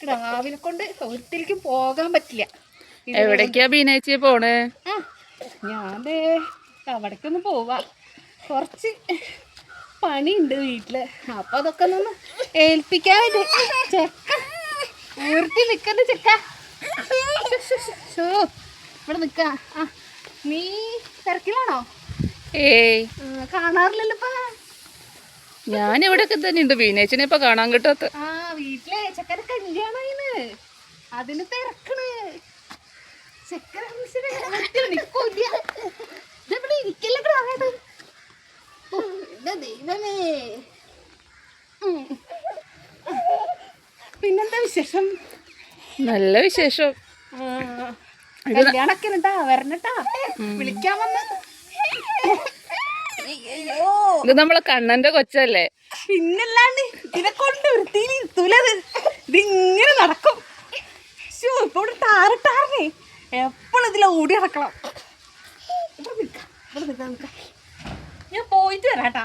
രാവിലെ കൊണ്ട് ഒരിക്കലും പോകാൻ പറ്റില്ല. എവിടേക്കാ ബീനേച്ചി പോണേ? ഞാൻ അവിടേക്കൊന്ന് പോവാ, കുറച്ച് പണിയുണ്ട് വീട്ടില്. അപ്പൊ അതൊക്കെ ഒന്ന് ഏൽപ്പിക്കാൻ ചെക്ക ഉയർത്തി നിക്കണ്ട ചെക്ക. ഇവിടെ നിക്ക. നീ തിരക്കിലാണോ? ഏയ് കാണാറില്ലല്ലോ ഇപ്പൊ. ഞാനിവിടെയൊക്കെ തന്നെ ഉണ്ട്. ബീനേച്ചിനെ ഇപ്പൊ കാണാൻ കിട്ടാത്ത. വീട്ടിലെ ചെക്കനെ കല്യാണായിന്ന്, അതിന് തിരക്കണ്. ചെക്കനെ ദൈവമേ. പിന്നെന്താ വിശേഷം? നല്ല വിശേഷം. കല്യാണൊക്കെ വരണട്ടാ, വിളിക്കാൻ വന്ന്. ഇത് നമ്മളെ കണ്ണന്റെ കൊച്ചല്ലേ? പിന്നല്ലാണ്ട് ഇതിനെ കൊണ്ട് വൃത്തിയിലിരുത്തൂലത്. ഇതിങ്ങനെ നടക്കും. ഇപ്പൊ ഇവിടെ ടാറിട്ടാറേ എപ്പോഴും ഇതിലെ ഓടി നടക്കണം. ഞാൻ പോയിട്ട് വരാട്ടാ.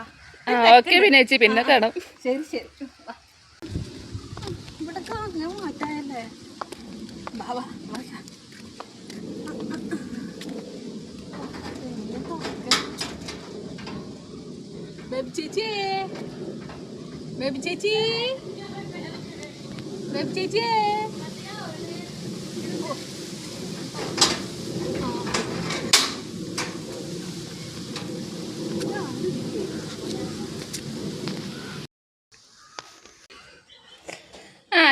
ഓക്കെ ബീനേച്ചി, പിന്നെ കാണാം. ശരി ശരി. ഇവിടെ ഞാൻ മാറ്റായല്ലേ. ബാബാ ബേബി ചേച്ചി, ബേബി ചേച്ചി, ബേബി ചേച്ചി.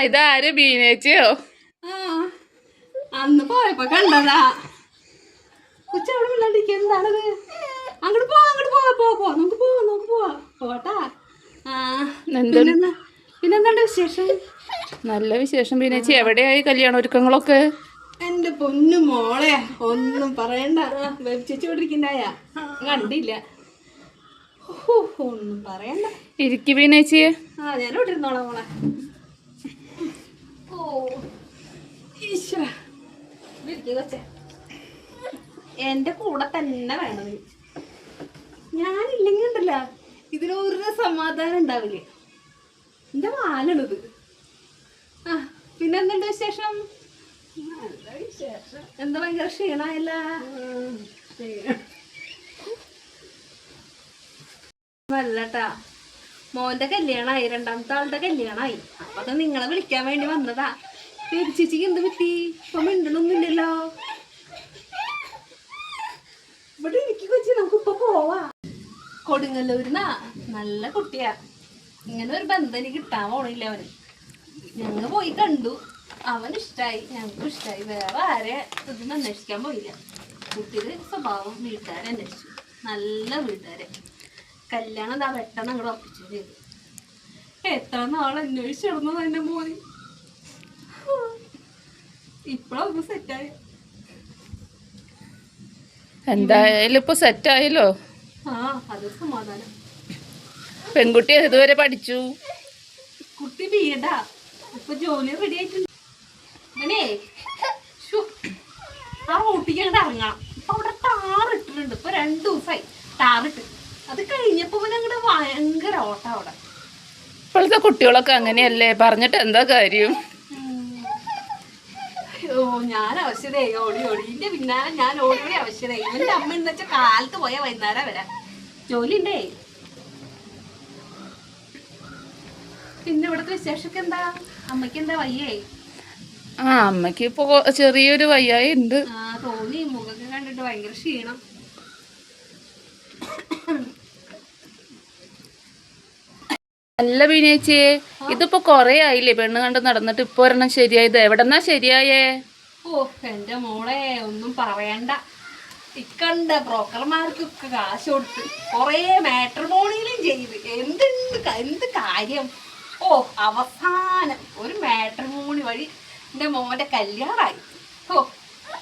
ഇതാര്? ബീനേച്ചിയോ? അന്ന് പോയപ്പോ കണ്ടതാ. ഉച്ചയോടെ പിള്ളേർക്ക് എന്താണത്? അങ്ങോട്ട് പോവാ, അങ്ങോട്ട് പോവാ, നമുക്ക് പോവാ പോട്ടാ. പിന്നെന്താണ്ട് വിശേഷം? നല്ല വിശേഷം ബീനേച്ചി. എവിടെയായി കല്യാണ ഒരുക്കങ്ങളൊക്കെ? എന്റെ പൊന്നു മോളെ, ഒന്നും പറയണ്ട. ചേച്ചി ഇവിടെ ഇരിക്കണ്ടായ കണ്ടില്ല. ഒന്നും പറയണ്ട. ഇരിക്കു ബീനേച്ചിയെ. ഞാൻ ഇവിടെ ഇരുന്നോളാം മോളെ. ഈശ്വര, എന്റെ കൂടെ തന്നെ വേണം. ഞാനില്ലെങ്കിൽ ഉണ്ടല്ല ഇതിനൊരു സമാധാനം ഉണ്ടാവില്ലേ. എന്റെ വാലാണിത്. പിന്നെന്തുണ്ട് വിശേഷം? എന്താ ഭയങ്കര ക്ഷീണായല്ല? നല്ലട്ടാ, മോന്റെ കല്യാണമായി, രണ്ടാമത്തെ ആളുടെ കല്യാണമായി. അപ്പൊ അത് നിങ്ങളെ വിളിക്കാൻ വേണ്ടി വന്നതാ. ചേച്ചിക്ക് എന്ത് പറ്റി? ഇപ്പൊ മിണ്ടണൊന്നുമില്ലല്ലോ. ഇവിടെ എനിക്ക് കൊച്ചി, നമുക്കിപ്പൊ പോവാ. കൊടുങ്ങല്ലൂരിന്നാ, നല്ല കുട്ടിയാ. ഇങ്ങനെ ഒരു ബന്ധം എനിക്ക് കിട്ടാൻ പോണില്ല അവന്. ഞങ്ങൾ പോയി കണ്ടു, അവനിഷ്ടായി, ഞങ്ങൾക്കും ഇഷ്ടായി. വേറെ ആരെ ഇതൊന്നും അന്വേഷിക്കാൻ പോയില്ല. കുട്ടിയുടെ സ്വഭാവം വീട്ടുകാരെ അന്വേഷിച്ചു. നല്ല വീട്ടുകാരെ. കല്യാണം എന്താ പെട്ടെന്ന് അങ്ങോട്ട് ഉറപ്പിച്ചു ചെയ്തു. എത്ര നാൾ അന്വേഷിച്ചു നടന്നത് എന്റെ മോന്. ഇപ്പഴൊന്ന് സെറ്റായി. എന്തായാലും ഇപ്പൊ സെറ്റായല്ലോ. അത് സമാധാനം. പെൺകുട്ടി ഇതുവരെ പഠിച്ചു? കുട്ടി ബിഎഡാ, ഇപ്പൊ ജോലി റെഡി ആയിട്ടുണ്ട്. അങ്ങനെ ആ റോട്ടിക്ക് അങ്ങോട്ട് ഇറങ്ങണം. ഇപ്പൊ അവിടെ ടാറിട്ടിട്ടുണ്ട്. ഇപ്പൊ 2 ദിവസമായി ടാറിട്ട്. അത് കഴിഞ്ഞപ്പോ അങ്ങോട്ട് ഭയങ്കര ഓട്ടം അവിടെ. ഇപ്പോഴത്തെ കുട്ടികളൊക്കെ അങ്ങനെയല്ലേ, പറഞ്ഞിട്ട് എന്താ കാര്യം? ഞാൻ അവശതയായി ഓടി എന്റെ പിന്നാലെ ഞാൻ ഓടി അവശതയായി. ഇവന്റെ അമ്മ എന്ന് വെച്ചാൽ കാലത്ത് പോയാൽ വൈകുന്നേരം വരാം. ജോലി ഉണ്ടേ. പിന്നെ ഇവിടുത്തെ വിശേഷമൊക്കെ എന്താ? അമ്മയ്ക്ക് എന്താ വയ്യേ? അമ്മയ്ക്ക് ഇപ്പൊ ചെറിയൊരു വയ്യായി ഉണ്ട്. തോന്നി, മുഖൊക്കെ കണ്ടിട്ട് ഭയങ്കര ക്ഷീണം. അല്ല ബീനേച്ചിയെ, ഇതിപ്പോ കൊറേ ആയില്ലേ പെണ്ണ് കണ്ട് നടന്നിട്ട്? ഇപ്പൊ ഒരെണ്ണം ശരിയായത്. എവിടെന്നാ ശരിയായേ? എന്റെ മോളെ ഒന്നും പറയണ്ട. ഇക്കണ്ട ബ്രോക്കർമാർക്കൊക്കെ കാശ് കൊടുത്ത് കൊറേ മാട്രിമോണിയിലും ചെയ്ത് എന്ത് കാര്യം. അവസാനം ഒരു മാട്രിമോണി വഴി എന്റെ മോന്റെ കല്യാണമായി.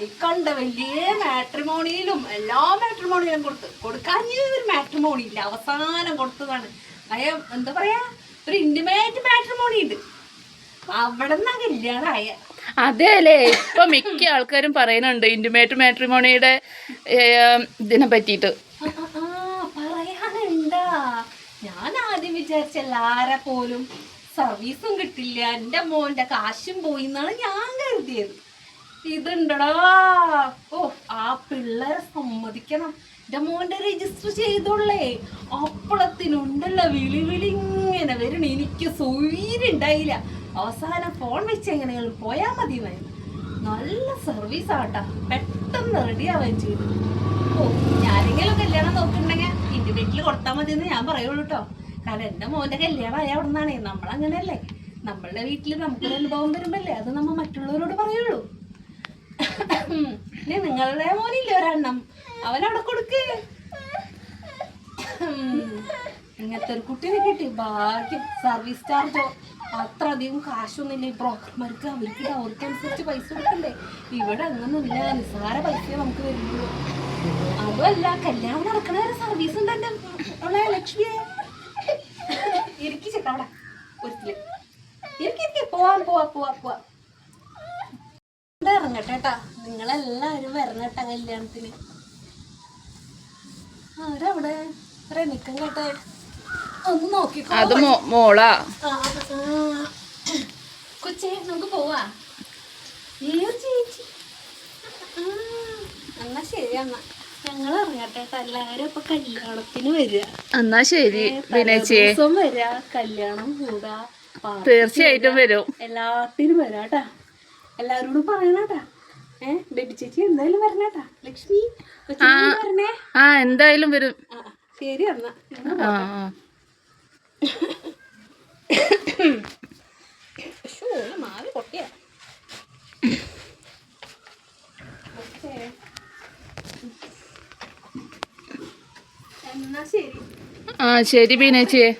ഇക്കണ്ട വലിയ മാട്രിമോണിയിലും എല്ലാ മാട്രിമോണിയിലും കൊടുക്കാഞ്ഞൊരു മാട്രിമോണി ഇല്ല. അവസാനം കൊടുത്തതാണ്. എന്താ പറയാ, ഒരു ഇന്റിമേറ്റ് മാട്രിമോണി ഉണ്ട്. അവിടെ നിന്നാ കല്യാണമായ. അതെ അല്ലേ, ഇപ്പൊ മിക്ക ആൾക്കാരും പറയുന്നുണ്ട് ഇന്റിമേറ്റ് മാട്രിമോണിയുടെ ഇതിനെ പറ്റിയിട്ട്. പറയാനുണ്ടാ? ഞാൻ ആദ്യം വിചാരിച്ച എല്ലാരെ പോലും സർവീസും കിട്ടില്ല, എൻ്റെ മോന്റെ കാശും പോയി എന്നാണ് ഞാൻ കരുതിയത്. ഇതുണ്ടടാ, ഓ ആ പിള്ളേരെ സമ്മതിക്കണം. എൻ്റെ മോന്റെ രജിസ്റ്റർ ചെയ്തോളേ, അപ്പളത്തിനുണ്ടല്ലോ വിളി വിളി ഇങ്ങനെ വരണം. എനിക്ക് സൗകര്യണ്ടായില്ല. അവസാനം ഫോൺ വെച്ച് എങ്ങനെയാണ് പോയാ മതി. നല്ല സർവീസ് ആട്ടാ, പെട്ടെന്ന് റെഡി ആവുകയും ചെയ്തു. ഓ ഞാനെങ്കിലും കല്യാണം നോക്കുന്നുണ്ടെങ്കിൽ എൻ്റെ വീട്ടിൽ കൊടുത്താൽ മതി എന്ന് ഞാൻ പറയുള്ളൂ കേട്ടോ. കാരണം എൻ്റെ മോന്റെ കല്യാണം ആയ അവിടെ നിന്നാണേ. നമ്മളങ്ങനെയല്ലേ, നമ്മളുടെ വീട്ടിൽ നമുക്കൊരു അനുഭവം വരുമ്പല്ലേ അത് നമ്മൾ മറ്റുള്ളവരോട് പറയുള്ളൂ. ഇനി നിങ്ങളുടെ മോനില്ലേ ഒരെണ്ണം, അവനവിടെ കൊടുക്ക്. ഇങ്ങനത്തെ ഒരു കുട്ടീനെ കിട്ടി, ഭാഗ്യം. സർവീസ് ചാർജോ അത്ര അധികം കാശൊന്നുമില്ല. ഈ ബ്രോക്കർമാർക്ക് അവർക്ക് അവർക്കനുസരിച്ച് പൈസ കൊടുക്കണ്ടേ. ഇവിടെ അങ്ങനൊന്നുമില്ല, നിസ്സാര പൈസ നമുക്ക് വരുള്ളൂ. അതുമല്ല, കല്യാണം നടക്കണ വരെ സർവീസ് ഉണ്ട് എൻ്റെ ഉള്ള ലക്ഷ്മിയെ. ഇരിക്കി ചേട്ടാ അവിടെ ഒരിക്കല് ഇരിക്കി പോവാം പോവാ പോവാ പോവാ. ഇറങ്ങട്ടെ കേട്ടാ, നിങ്ങളെല്ലാവരും വരണേട്ടാ കല്യാണത്തിന്. ആരവിടെ റെനിക്കം കേട്ടെ, ഒന്ന് നോക്കിക്കോ. അത് മോളാ. കൊച്ചേ നമുക്ക് പോവാ. ചേച്ചി എന്നാ ശരി, എന്നാ ഞങ്ങൾ ഇറങ്ങട്ടെ. എല്ലാവരും ഇപ്പൊ കല്യാണത്തിന് വരിക. എന്നാ ശരി ബീനേച്ചിയെ, വരിക, കല്യാണം കൂടാ. തീർച്ചയായിട്ടും വരും. എല്ലാത്തിനും വരാട്ടാ, എല്ലാവരോടും പറയണട്ടാ. ബേബി ചേച്ചി എന്തായാലും വരണേട്ടാ. ലക്ഷ്മി വരണേ. ആ എന്തായാലും വരും. ശരി എന്നാ. മാവി പൊട്ടിയ എന്നാ ശരി. ആ ശരി ബീനേച്ചിയെ.